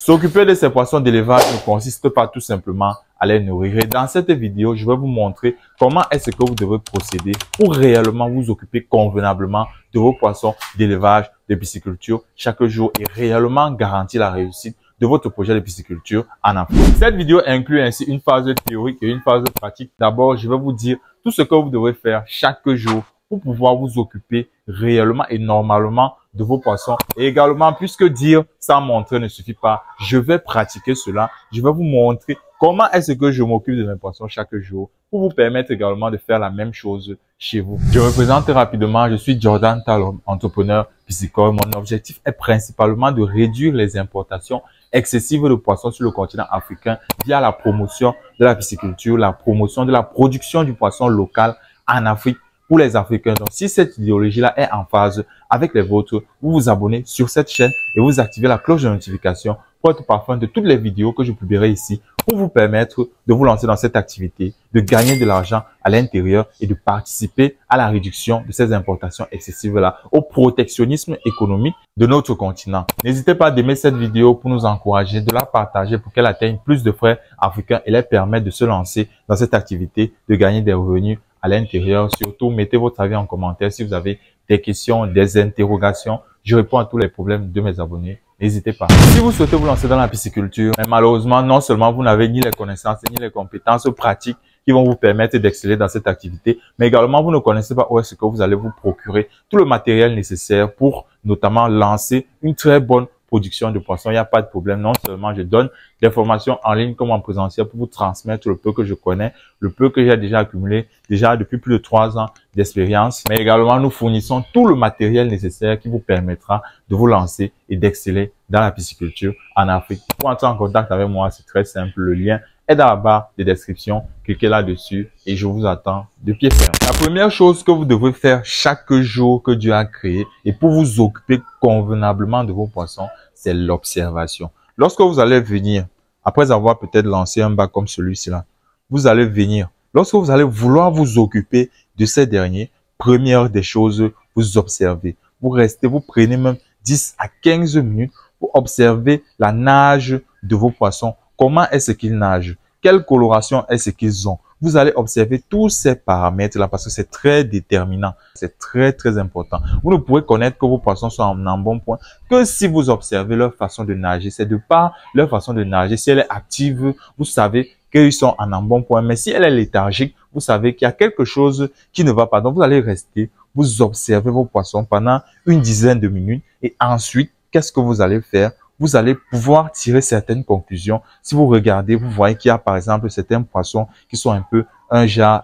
S'occuper de ces poissons d'élevage ne consiste pas tout simplement à les nourrir. Et dans cette vidéo, je vais vous montrer comment est-ce que vous devez procéder pour réellement vous occuper convenablement de vos poissons d'élevage, de pisciculture chaque jour et réellement garantir la réussite de votre projet de pisciculture en Afrique. Cette vidéo inclut ainsi une phase théorique et une phase pratique. D'abord, je vais vous dire tout ce que vous devez faire chaque jour pour pouvoir vous occuper réellement et normalement de vos poissons. Et également, puisque dire sans montrer ne suffit pas, je vais pratiquer cela. Je vais vous montrer comment est-ce que je m'occupe de mes poissons chaque jour pour vous permettre également de faire la même chose chez vous. Je me présente rapidement, je suis Jordan Talon, entrepreneur piscicole. Mon objectif est principalement de réduire les importations excessives de poissons sur le continent africain via la promotion de la pisciculture, la promotion de la production du poisson local en Afrique pour les Africains. Donc, si cette idéologie-là est en phase avec les vôtres, vous vous abonnez sur cette chaîne et vous activez la cloche de notification pour être parfum de toutes les vidéos que je publierai ici pour vous permettre de vous lancer dans cette activité, de gagner de l'argent à l'intérieur et de participer à la réduction de ces importations excessives-là, au protectionnisme économique de notre continent. N'hésitez pas à aimer cette vidéo pour nous encourager, de la partager pour qu'elle atteigne plus de frères africains et les permettre de se lancer dans cette activité, de gagner des revenus à l'intérieur. Surtout, mettez votre avis en commentaire si vous avez des questions, des interrogations. Je réponds à tous les problèmes de mes abonnés. N'hésitez pas. Si vous souhaitez vous lancer dans la pisciculture, mais malheureusement, non seulement vous n'avez ni les connaissances ni les compétences pratiques qui vont vous permettre d'exceller dans cette activité, mais également vous ne connaissez pas où est-ce que vous allez vous procurer tout le matériel nécessaire pour notamment lancer une très bonne production de poissons, il n'y a pas de problème. Non seulement je donne des formations en ligne comme en présentiel pour vous transmettre le peu que je connais, le peu que j'ai déjà accumulé, déjà depuis plus de 3 ans d'expérience, mais également nous fournissons tout le matériel nécessaire qui vous permettra de vous lancer et d'exceller dans la pisciculture en Afrique. Pour entrer en contact avec moi, c'est très simple. Le lien est dans la barre de description. Cliquez là-dessus et je vous attends de pied ferme. La première chose que vous devez faire chaque jour que Dieu a créé et pour vous occuper convenablement de vos poissons, c'est l'observation. Lorsque vous allez venir, après avoir peut-être lancé un bac comme celui-ci-là, vous allez venir. Lorsque vous allez vouloir vous occuper de ces derniers, première des choses, vous observez. Vous restez, vous prenez même 10 à 15 minutes pour observer la nage de vos poissons. Comment est-ce qu'ils nagent? Quelle coloration est-ce qu'ils ont? Vous allez observer tous ces paramètres-là parce que c'est très déterminant. C'est très, très important. Vous ne pourrez connaître que vos poissons sont en bon point que si vous observez leur façon de nager. C'est de par leur façon de nager. Si elle est active, vous savez qu'ils sont en un bon point. Mais si elle est léthargique, vous savez qu'il y a quelque chose qui ne va pas. Donc, vous allez rester, vous observez vos poissons pendant une dizaine de minutes et ensuite, qu'est-ce que vous allez faire? Vous allez pouvoir tirer certaines conclusions. Si vous regardez, vous voyez qu'il y a par exemple certains poissons qui sont un peu un genre,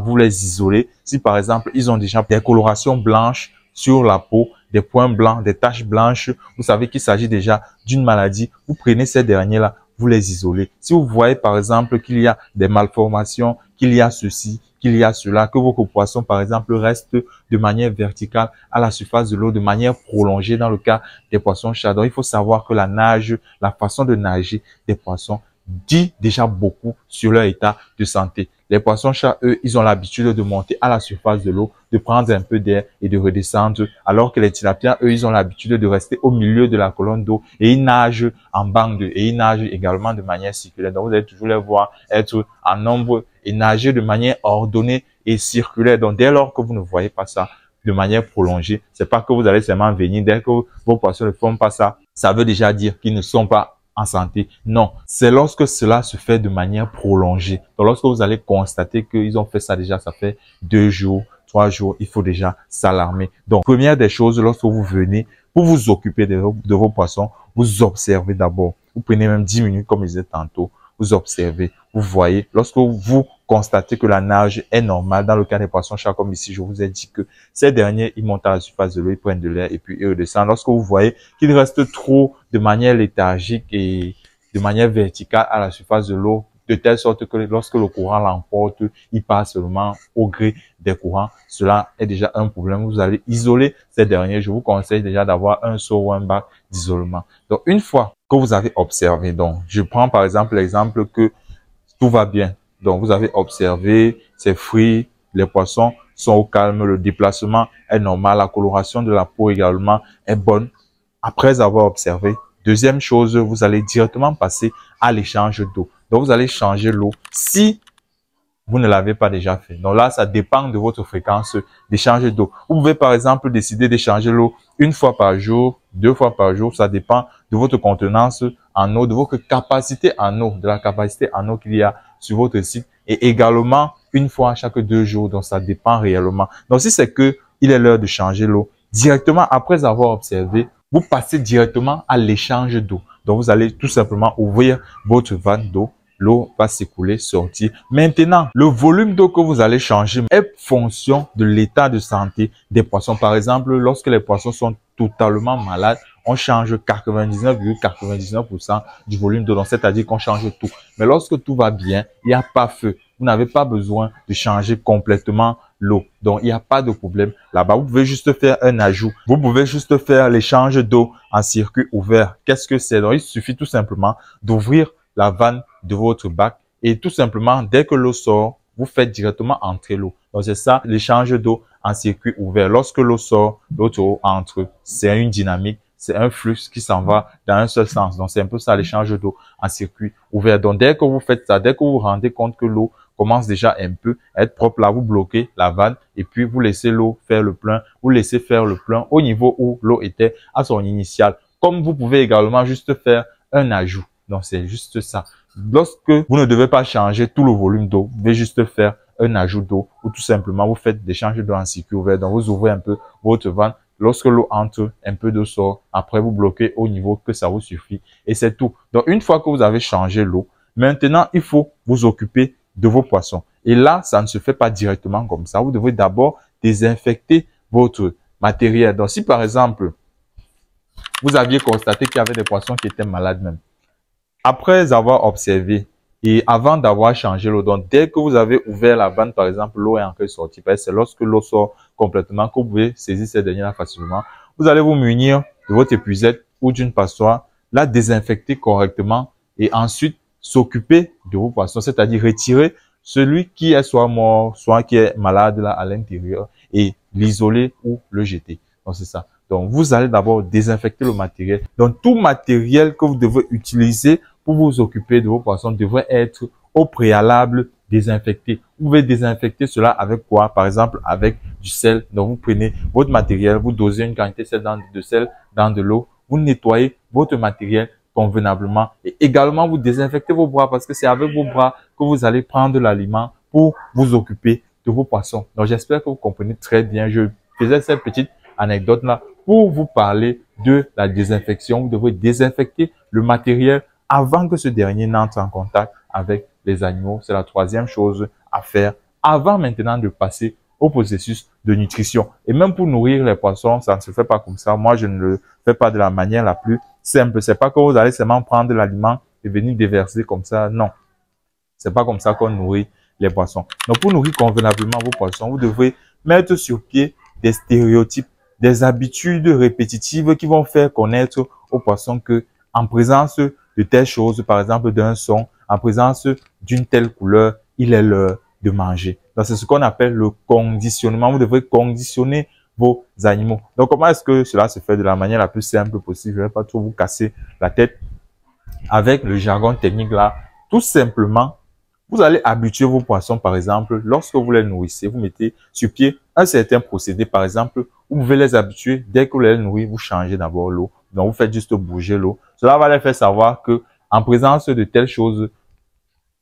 vous les isolez. Si par exemple, ils ont déjà des colorations blanches sur la peau, des points blancs, des taches blanches, vous savez qu'il s'agit déjà d'une maladie. Vous prenez ces derniers-là, vous les isolez. Si vous voyez par exemple qu'il y a des malformations, qu'il y a ceci, qu'il y a cela, que vos poissons par exemple restent de manière verticale à la surface de l'eau, de manière prolongée dans le cas des poissons chats. Donc il faut savoir que la nage, la façon de nager des poissons dit déjà beaucoup sur leur état de santé. Les poissons chats, eux, ils ont l'habitude de monter à la surface de l'eau, de prendre un peu d'air et de redescendre, alors que les tilapiens, eux, ils ont l'habitude de rester au milieu de la colonne d'eau et ils nagent en bande et ils nagent également de manière circulaire. Donc, vous allez toujours les voir être en nombre et nager de manière ordonnée et circulaire. Donc, dès lors que vous ne voyez pas ça de manière prolongée, c'est pas que vous allez seulement venir. Dès que vos poissons ne font pas ça, ça veut déjà dire qu'ils ne sont pas en santé. Non, c'est lorsque cela se fait de manière prolongée. Donc, lorsque vous allez constater qu'ils ont fait ça déjà, ça fait 2 jours, 3 jours, il faut déjà s'alarmer. Donc, première des choses, lorsque vous venez pour vous occuper de vos poissons, vous observez d'abord. Vous prenez même 10 minutes, comme je disais tantôt. Vous observez, vous voyez. Lorsque vous constatez que la nage est normale, dans le cas des poissons chats, comme ici, je vous ai dit que ces derniers, ils montent à la surface de l'eau, ils prennent de l'air et puis ils redescendent. Lorsque vous voyez qu'ils restent trop de manière léthargique et de manière verticale à la surface de l'eau, de telle sorte que lorsque le courant l'emporte, il passe seulement au gré des courants. Cela est déjà un problème. Vous allez isoler ces derniers. Je vous conseille déjà d'avoir un seau ou un bac d'isolement. Donc, une fois que vous avez observé, donc, je prends par exemple l'exemple que tout va bien. Donc, vous avez observé, c'est free, les poissons sont au calme, le déplacement est normal, la coloration de la peau également est bonne. Après avoir observé, Deuxième chose, vous allez directement passer à l'échange d'eau. Donc, vous allez changer l'eau si vous ne l'avez pas déjà fait. Donc là, ça dépend de votre fréquence d'échange d'eau. Vous pouvez par exemple décider d'échanger l'eau une fois par jour, 2 fois par jour. Ça dépend de votre contenance en eau, de votre capacité en eau, de la capacité en eau qu'il y a sur votre site. Et également, une fois chaque 2 jours. Donc ça dépend réellement. Donc si c'est que il est l'heure de changer l'eau, directement après avoir observé, vous passez directement à l'échange d'eau. Donc vous allez tout simplement ouvrir votre vanne d'eau. L'eau va s'écouler, sortir. Maintenant, le volume d'eau que vous allez changer est fonction de l'état de santé des poissons. Par exemple, lorsque les poissons sont totalement malades, on change 99,99% du volume d'eau. C'est-à-dire qu'on change tout. Mais lorsque tout va bien, il n'y a pas feu. Vous n'avez pas besoin de changer complètement l'eau. Donc, il n'y a pas de problème là-bas. Vous pouvez juste faire un ajout. Vous pouvez juste faire l'échange d'eau en circuit ouvert. Qu'est-ce que c'est? Donc, il suffit tout simplement d'ouvrir la vanne de votre bac et tout simplement, dès que l'eau sort, vous faites directement entrer l'eau. Donc, c'est ça, l'échange d'eau en circuit ouvert. Lorsque l'eau sort, l'autre eau entre. C'est une dynamique, c'est un flux qui s'en va dans un seul sens. Donc, c'est un peu ça, l'échange d'eau en circuit ouvert. Donc, dès que vous faites ça, dès que vous vous rendez compte que l'eau commence déjà un peu à être propre, là, vous bloquez la vanne et puis vous laissez l'eau faire le plein. Vous laissez faire le plein au niveau où l'eau était à son initial. Comme vous pouvez également juste faire un ajout. Donc, c'est juste ça. Lorsque vous ne devez pas changer tout le volume d'eau, vous devez juste faire un ajout d'eau ou tout simplement vous faites des changes d'eau en circuit ouvert. Donc, vous ouvrez un peu votre vanne. Lorsque l'eau entre, un peu d'eau sort. Après, vous bloquez au niveau que ça vous suffit. Et c'est tout. Donc, une fois que vous avez changé l'eau, maintenant, il faut vous occuper de vos poissons. Et là, ça ne se fait pas directement comme ça. Vous devez d'abord désinfecter votre matériel. Donc, si par exemple, vous aviez constaté qu'il y avait des poissons qui étaient malades même, après avoir observé et avant d'avoir changé l'eau, donc dès que vous avez ouvert la vanne, par exemple, l'eau est encore sortie. C'est lorsque l'eau sort complètement que vous pouvez saisir cette dernière facilement. Vous allez vous munir de votre épuisette ou d'une passoire, la désinfecter correctement et ensuite s'occuper de vos poissons, c'est-à-dire retirer celui qui est soit mort, soit qui est malade là à l'intérieur et l'isoler ou le jeter. Donc c'est ça. Donc vous allez d'abord désinfecter le matériel. Donc tout matériel que vous devez utiliser pour vous occuper de vos poissons devrait être au préalable désinfecté. Vous pouvez désinfecter cela avec quoi? Par exemple, avec du sel. Donc, vous prenez votre matériel, vous dosez une quantité de sel dans de l'eau, vous nettoyez votre matériel convenablement et également vous désinfectez vos bras parce que c'est avec vos bras que vous allez prendre l'aliment pour vous occuper de vos poissons. Donc, j'espère que vous comprenez très bien. Je faisais cette petite anecdote-là pour vous parler de la désinfection. Vous devrez désinfecter le matériel avant que ce dernier n'entre en contact avec les animaux. C'est la troisième chose à faire avant maintenant de passer au processus de nutrition. Et même pour nourrir les poissons, ça ne se fait pas comme ça. Moi, je ne le fais pas de la manière la plus simple. C'est pas que vous allez seulement prendre l'aliment et venir déverser comme ça. Non. C'est pas comme ça qu'on nourrit les poissons. Donc, pour nourrir convenablement vos poissons, vous devrez mettre sur pied des stéréotypes, des habitudes répétitives qui vont faire connaître aux poissons que, en présence de telles choses, par exemple d'un son, en présence d'une telle couleur, il est l'heure de manger. Donc, c'est ce qu'on appelle le conditionnement. Vous devrez conditionner vos animaux. Donc, comment est-ce que cela se fait de la manière la plus simple possible? Je ne vais pas trop vous casser la tête avec le jargon technique là. Tout simplement, vous allez habituer vos poissons, par exemple, lorsque vous les nourrissez, vous mettez sur pied un certain procédé. Par exemple, vous pouvez les habituer, dès que vous les nourrissez, vous changez d'abord l'eau. Donc, vous faites juste bouger l'eau. Cela va les faire savoir que, en présence de telles choses,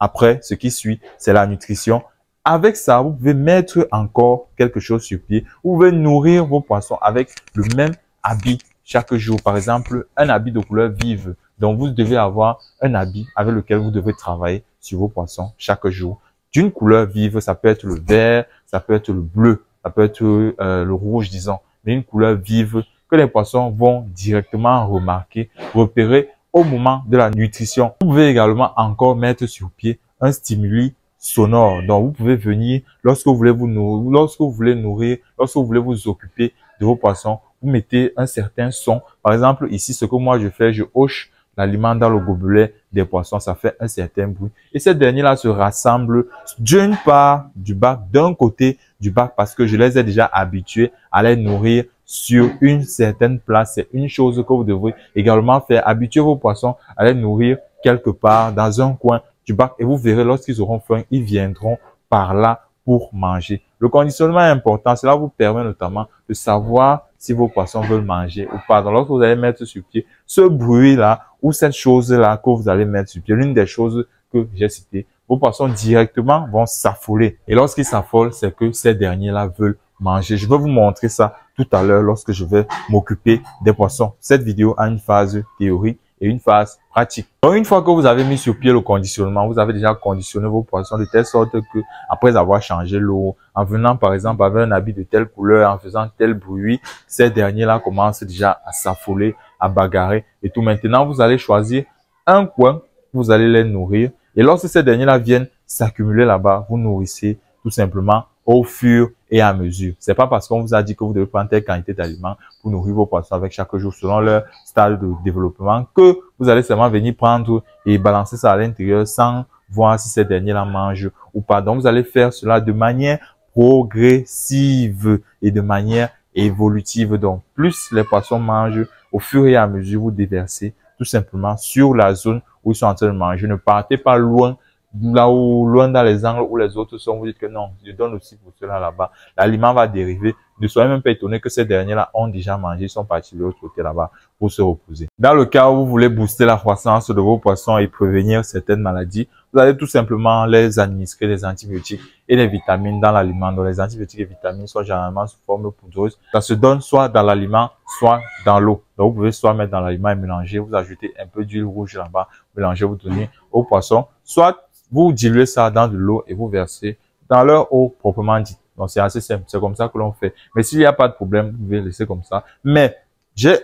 après, ce qui suit, c'est la nutrition. Avec ça, vous pouvez mettre encore quelque chose sur pied. Vous pouvez nourrir vos poissons avec le même habit chaque jour. Par exemple, un habit de couleur vive. Donc, vous devez avoir un habit avec lequel vous devez travailler sur vos poissons chaque jour. D'une couleur vive, ça peut être le vert, ça peut être le bleu, ça peut être le rouge, disons. Mais une couleur vive que les poissons vont directement remarquer, repérer au moment de la nutrition. Vous pouvez également encore mettre sur pied un stimuli sonore. Donc, vous pouvez venir, lorsque vous voulez vous nourrir, lorsque vous voulez vous occuper de vos poissons, vous mettez un certain son. Par exemple, ici, ce que moi je fais, je hoche l'aliment dans le gobelet des poissons, ça fait un certain bruit. Et ces derniers-là se rassemblent d'une part du bac, d'un côté du bac, parce que je les ai déjà habitués à les nourrir sur une certaine place. C'est une chose que vous devrez également faire. Habituer vos poissons à les nourrir quelque part dans un coin du bac et vous verrez lorsqu'ils auront faim, ils viendront par là pour manger. Le conditionnement est important. Cela vous permet notamment de savoir si vos poissons veulent manger ou pas. Donc, lorsque vous allez mettre sur pied ce bruit-là ou cette chose-là que vous allez mettre sur pied, l'une des choses que j'ai citées, vos poissons directement vont s'affoler. Et lorsqu'ils s'affolent, c'est que ces derniers-là veulent manger. Je vais vous montrer ça tout à l'heure lorsque je vais m'occuper des poissons. Cette vidéo a une phase théorique et une phase pratique. Donc, une fois que vous avez mis sur pied le conditionnement, vous avez déjà conditionné vos poissons de telle sorte que, après avoir changé l'eau, en venant par exemple avec un habit de telle couleur, en faisant tel bruit, ces derniers-là commencent déjà à s'affoler, à bagarrer et tout. Maintenant, vous allez choisir un coin, vous allez les nourrir. Et lorsque ces derniers-là viennent s'accumuler là-bas, vous nourrissez tout simplement au fur et à mesure. C'est pas parce qu'on vous a dit que vous devez prendre telle quantité d'aliments pour nourrir vos poissons avec chaque jour selon leur stade de développement que vous allez seulement venir prendre et balancer ça à l'intérieur sans voir si ces derniers-là mangent ou pas. Donc, vous allez faire cela de manière progressive et de manière évolutive. Donc, plus les poissons mangent, au fur et à mesure, vous déversez tout simplement sur la zone où ils sont en train de manger. Ne partez pas loin, là où, loin dans les angles où les autres sont. Vous dites que non, je donne aussi pour cela là-bas. L'aliment va dériver. Ne soyez même pas étonné que ces derniers-là ont déjà mangé, ils sont partis de l'autre côté là-bas pour se reposer. Dans le cas où vous voulez booster la croissance de vos poissons et prévenir certaines maladies, vous allez tout simplement les administrer des antibiotiques et des vitamines dans l'aliment. Donc, les antibiotiques et vitamines sont généralement sous forme poudreuse. Ça se donne soit dans l'aliment, soit dans l'eau. Donc, vous pouvez soit mettre dans l'aliment et mélanger, vous ajoutez un peu d'huile rouge là-bas, mélangez, vous donnez aux poissons. Soit vous diluez ça dans de l'eau et vous versez dans leur eau proprement dite. Donc, c'est assez simple. C'est comme ça que l'on fait. Mais s'il n'y a pas de problème, vous pouvez laisser comme ça. Mais j'ai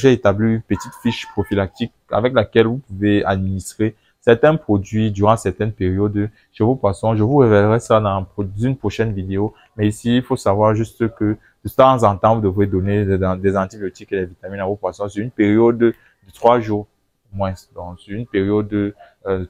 établi une petite fiche prophylactique avec laquelle vous pouvez administrer certains produits durant certaines périodes chez vos poissons. Je vous révélerai ça dans une prochaine vidéo. Mais ici, il faut savoir juste que de temps en temps, vous devrez donner des antibiotiques et des vitamines à vos poissons sur une période de 3 jours moins. Donc, sur une période de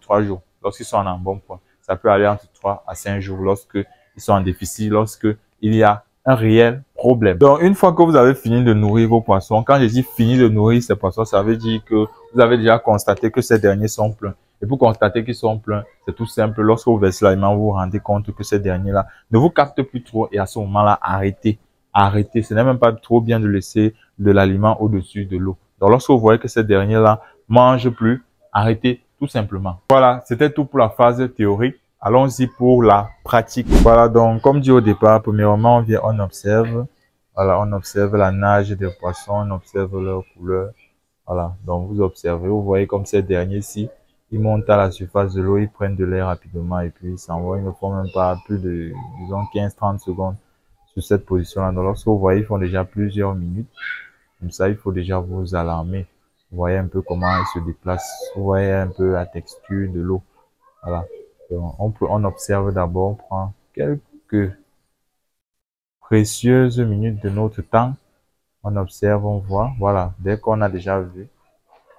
3 jours. Lorsqu'ils sont en bon point. Ça peut aller entre 3 à 5 jours lorsque ils sont en déficit, lorsque il y a un réel problème. Donc, une fois que vous avez fini de nourrir vos poissons, quand je dis fini de nourrir ces poissons, ça veut dire que vous avez déjà constaté que ces derniers sont pleins. Et pour constater qu'ils sont pleins, c'est tout simple. Lorsque vous versez l'aliment, vous vous rendez compte que ces derniers-là ne vous captent plus trop et à ce moment-là, arrêtez. Arrêtez. Ce n'est même pas trop bien de laisser de l'aliment au-dessus de l'eau. Donc, lorsque vous voyez que ces derniers-là mangent plus, arrêtez tout simplement. Voilà, c'était tout pour la phase théorique. Allons-y pour la pratique. Voilà, donc, comme dit au départ, premièrement, on observe. Voilà, on observe la nage des poissons, on observe leur couleur. Voilà, donc vous observez, vous voyez comme ces derniers-ci, ils montent à la surface de l'eau, ils prennent de l'air rapidement et puis ils s'en vont. Ils ne font même pas plus de, disons, 15-30 secondes sur cette position-là. Donc, lorsque vous voyez, ils font déjà plusieurs minutes. Comme ça, il faut déjà vous alarmer. Vous voyez un peu comment ils se déplacent. Vous voyez un peu la texture de l'eau. Voilà. Donc, on observe d'abord, on prend quelques précieuses minutes de notre temps. On observe, on voit. Voilà. Dès qu'on a déjà vu,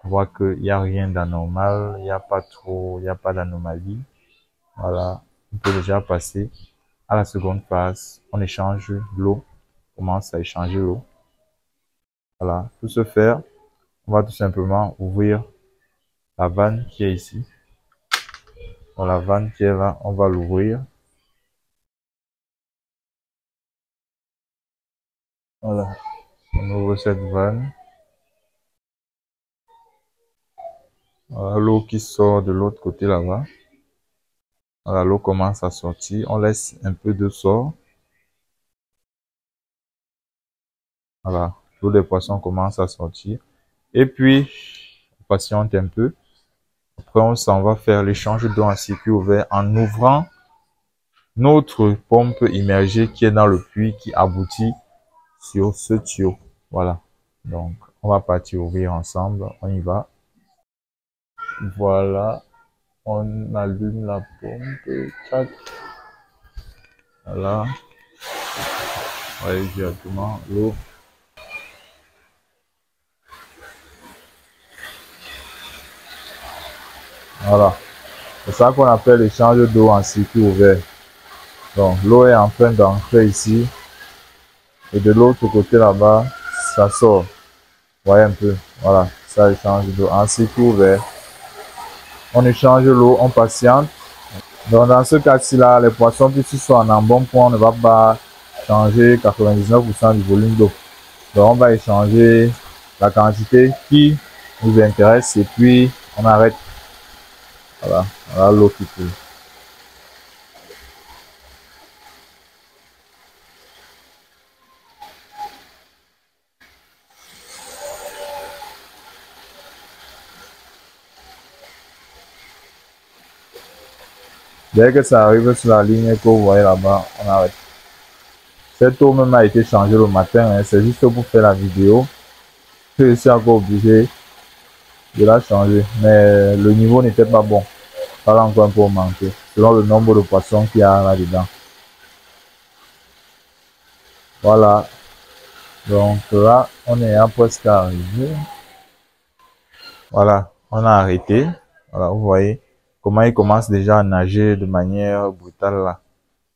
on voit qu'il n'y a rien d'anormal. Il n'y a pas d'anomalie. Voilà. On peut déjà passer à la seconde phase. On échange l'eau. On commence à échanger l'eau. Voilà. Pour ce faire, on va tout simplement ouvrir la vanne qui est ici. Dans la vanne qui est là, on va l'ouvrir. Voilà. On ouvre cette vanne. Voilà l'eau qui sort de l'autre côté là-bas. Voilà, l'eau commence à sortir. On laisse un peu de sort. Voilà, l'eau des poissons commence à sortir. Et puis, on patiente un peu. Après, on s'en va faire l'échange d'eau en circuit ouvert en ouvrant notre pompe immergée qui est dans le puits qui aboutit sur ce tuyau. Voilà. Donc, on va partir ouvrir ensemble. On y va. Voilà. On allume la pompe. Tac. Voilà. On va directement l'eau. Voilà. C'est ça qu'on appelle l'échange d'eau en circuit ouvert. Donc, l'eau est en train d'entrer ici. Et de l'autre côté là-bas, ça sort. Vous voyez un peu. Voilà, ça échange d'eau. En cycle ouvert, on échange l'eau, on patiente. Donc dans ce cas-ci là, les poissons qui sont en embonpoint, on ne va pas changer 99% du volume d'eau. Donc on va échanger la quantité qui nous intéresse et puis on arrête. Voilà, voilà l'eau qui coule. Dès que ça arrive sur la ligne que vous voyez là-bas, on arrête. Cette eau même a été changée le matin, hein, c'est juste pour faire la vidéo. Je suis encore obligé de la changer, mais le niveau n'était pas bon. Pas encore un peu manqué, selon le nombre de poissons qu'il y a là-dedans. Voilà, donc là, on est presque arrivé. Voilà, on a arrêté. Voilà, vous voyez comment ils commencent déjà à nager de manière brutale là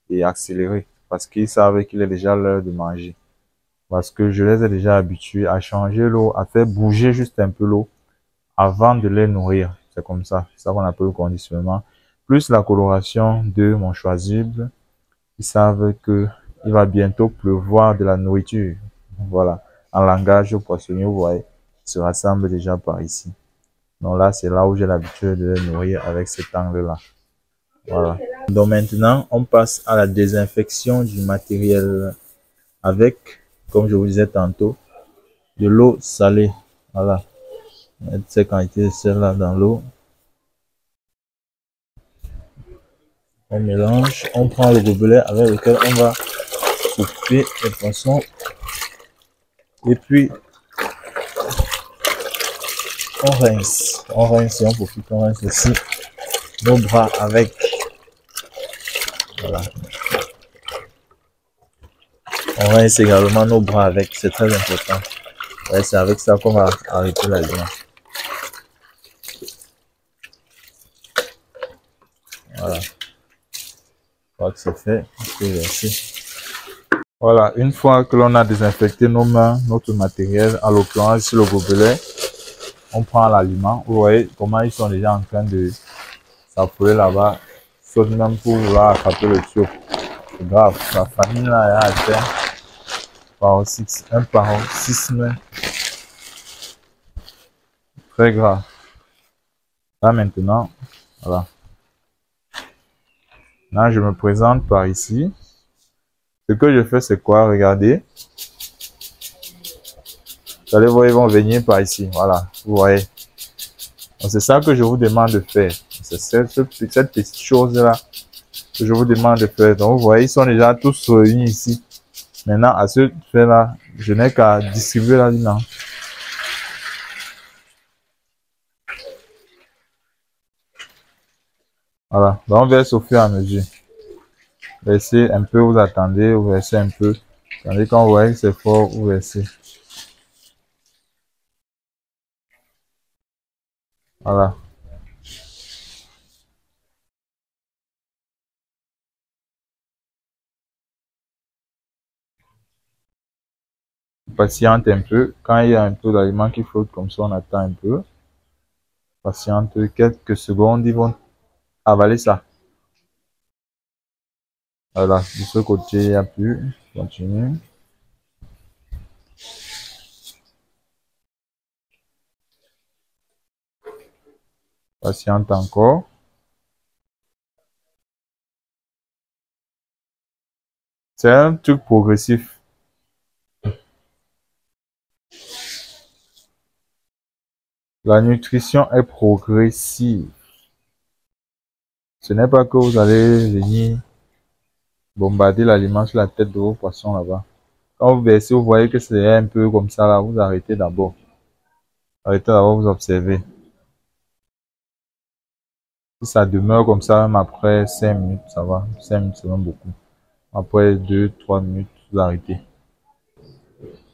et accélérée parce qu'ils savent qu'il est déjà l'heure de manger. Parce que je les ai déjà habitués à changer l'eau, à faire bouger juste un peu l'eau avant de les nourrir. C'est comme ça, c'est ça qu'on appelle le conditionnement. Plus la coloration de mon choisible, ils savent que il va bientôt pleuvoir de la nourriture. Voilà, en langage poissonnier, vous voyez, ils se rassemblent déjà par ici. Donc là, c'est là où j'ai l'habitude de les nourrir avec cet angle-là. Voilà. Donc maintenant, on passe à la désinfection du matériel avec, comme je vous disais tantôt, de l'eau salée. Voilà. Mettre ces quantités de sel-là dans l'eau. On mélange. On prend le gobelet avec lequel on va couper les poissons. Et puis, on rince. On rince et on profite. On rince aussi nos bras avec. Voilà. On rince également nos bras avec. C'est très important. Ouais, c'est avec ça qu'on va arrêter l'aliment. Voilà. Je crois que c'est fait. Voilà, une fois que l'on a désinfecté nos mains, notre matériel, en l'occurrence sur le gobelet, on prend l'aliment. Vous voyez comment ils sont déjà en train de s'affoler là-bas, sauf même pour vouloir attraper le tuyau. C'est grave, la famille là est atteinte par 6, un par 6 mains. Très grave. Là maintenant, voilà. Là, je me présente par ici. Ce que je fais, c'est quoi? Regardez. Vous allez voir, ils vont venir par ici. Voilà, vous voyez. C'est ça que je vous demande de faire. C'est cette petite chose-là que je vous demande de faire. Donc, vous voyez, ils sont déjà tous réunis ici. Maintenant, à ce fait-là, je n'ai qu'à distribuer l'aliment. Voilà. Donc, on verse au fur et à mesure. Versez un peu, vous attendez, vous versez un peu. Tandis quand vous voyez que c'est fort, vous versez. Voilà. Patiente un peu. Quand il y a un peu d'aliment qui flotte comme ça, on attend un peu. Patiente quelques secondes, ils vont avaler ça. Voilà. De ce côté, il n'y a plus. Continue. Patiente encore. C'est un truc progressif. La nutrition est progressive. Ce n'est pas que vous allez venir bombarder l'aliment sur la tête de vos poissons là-bas. Quand vous versez, vous voyez que c'est un peu comme ça là, vous arrêtez d'abord. Arrêtez d'abord, vous observez. Si ça demeure comme ça, même après 5 minutes, ça va. 5 minutes, c'est même beaucoup. Après 2-3 minutes, vous arrêtez.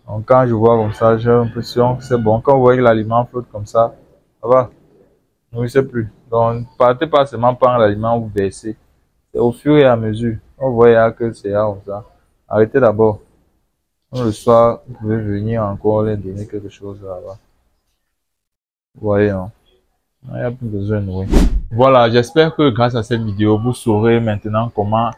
Donc quand je vois comme ça, j'ai l'impression que c'est bon. Quand vous voyez que l'aliment flotte comme ça va. Nourrissez plus. Donc, partez pas seulement prendre l'aliment, vous versez. C'est au fur et à mesure. On voit que c'est comme ça. Arrêtez d'abord. Donc, le soir, vous pouvez venir encore les donner quelque chose là-bas. Vous voyez, non? Il n'y a plus besoin de nourrir. Voilà, j'espère que grâce à cette vidéo, vous saurez maintenant comment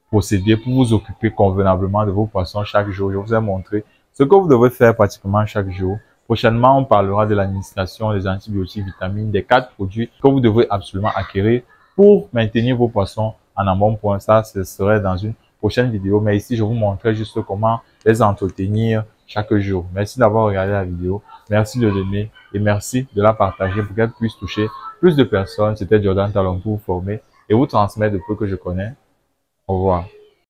procéder pour vous occuper convenablement de vos poissons chaque jour. Je vous ai montré ce que vous devez faire pratiquement chaque jour. Prochainement, on parlera de l'administration des antibiotiques, vitamines, des 4 produits que vous devrez absolument acquérir pour maintenir vos poissons en un bon point. Ça, ce serait dans une prochaine vidéo. Mais ici, je vous montrerai juste comment les entretenir chaque jour. Merci d'avoir regardé la vidéo. Merci de l'aimer et merci de la partager pour qu'elle puisse toucher plus de personnes. C'était Jordan Talon pour vous former et vous transmettre de peu que je connais. Au revoir.